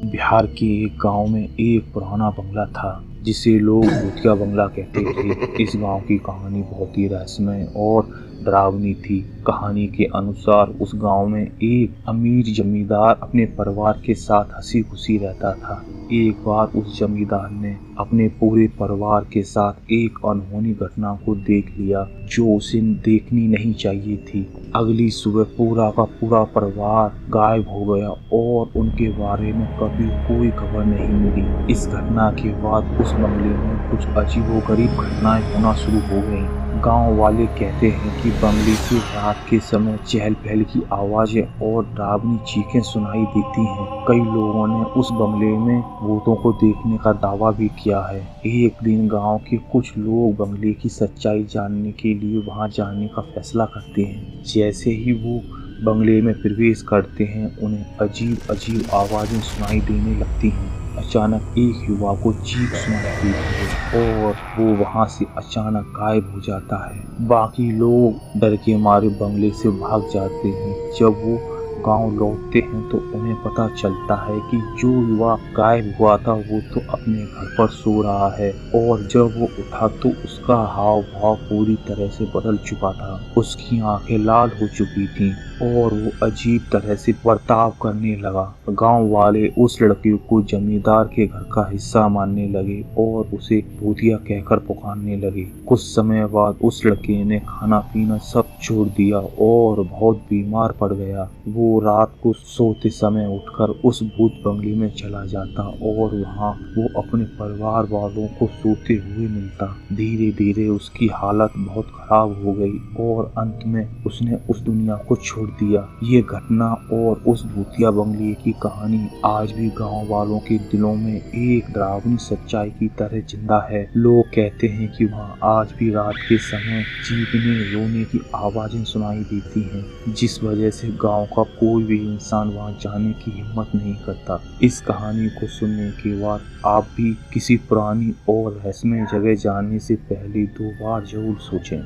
बिहार के एक गांव में एक पुराना बंगला था जिसे लोग भूतिया बंगला कहते थे। इस गांव की कहानी बहुत ही रहस्यमय और डरावनी थी। कहानी के अनुसार उस गांव में एक अमीर जमींदार अपने परिवार के साथ हंसी खुशी रहता था। एक बार उस जमींदार ने अपने पूरे परिवार के साथ एक अनहोनी घटना को देख लिया जो उसे देखनी नहीं चाहिए थी। अगली सुबह पूरा का पूरा परिवार गायब हो गया और उनके बारे में कभी कोई खबर नहीं मिली। इस घटना के बाद उस बंगले में कुछ अजीबोगरीब घटनाएं होना शुरू हो गईं। गांव वाले कहते हैं कि बंगले से रात के समय चहल पहल की आवाजें और डरावनी चीखें सुनाई देती हैं। कई लोगों ने उस बंगले में भूतों को देखने का दावा भी किया है। एक दिन गांव के कुछ लोग बंगले की सच्चाई जानने के लिए वहां जाने का फैसला करते हैं। जैसे ही वो बंगले में प्रवेश करते हैं उन्हें अजीब अजीब आवाजें सुनाई देने लगती हैं। अचानक एक युवा को चीख सुनाई देती है और वो वहां से अचानक गायब हो जाता है। बाकी लोग डर के मारे बंगले से भाग जाते हैं। जब वो गांव लौटते हैं तो उन्हें पता चलता है कि जो युवा गायब हुआ था वो तो अपने घर पर सो रहा है और जब वो उठा तो उसका हाव भाव पूरी तरह से बदल चुका था। उसकी आंखें लाल हो चुकी थीं और वो अजीब तरह से बर्ताव करने लगा। गांव वाले उस लड़के को जमींदार के घर का हिस्सा मानने लगे और उसे भूतिया कहकर पुकारने लगे। कुछ समय बाद उस लड़के ने खाना पीना सब छोड़ दिया और बहुत बीमार पड़ गया। वो रात को सोते समय उठकर उस भूत बंगले में चला जाता और वहाँ वो अपने परिवार वालों को सोते हुए मिलता। धीरे धीरे उसकी हालत बहुत खराब हो गई और अंत में उसने उस दुनिया को छोड़ दिया। ये घटना और उस भूतिया बंगले की कहानी आज भी गांव वालों के दिलों में एक डरावनी सच्चाई की तरह जिंदा है। लोग कहते हैं कि वहाँ आज भी रात के समय चीखने रोने की आवाजें सुनाई देती हैं, जिस वजह से गांव का कोई भी इंसान वहां जाने की हिम्मत नहीं करता। इस कहानी को सुनने के बाद आप भी किसी पुरानी और रहस्यमय जगह जाने से पहले 2 बार जरूर सोचें।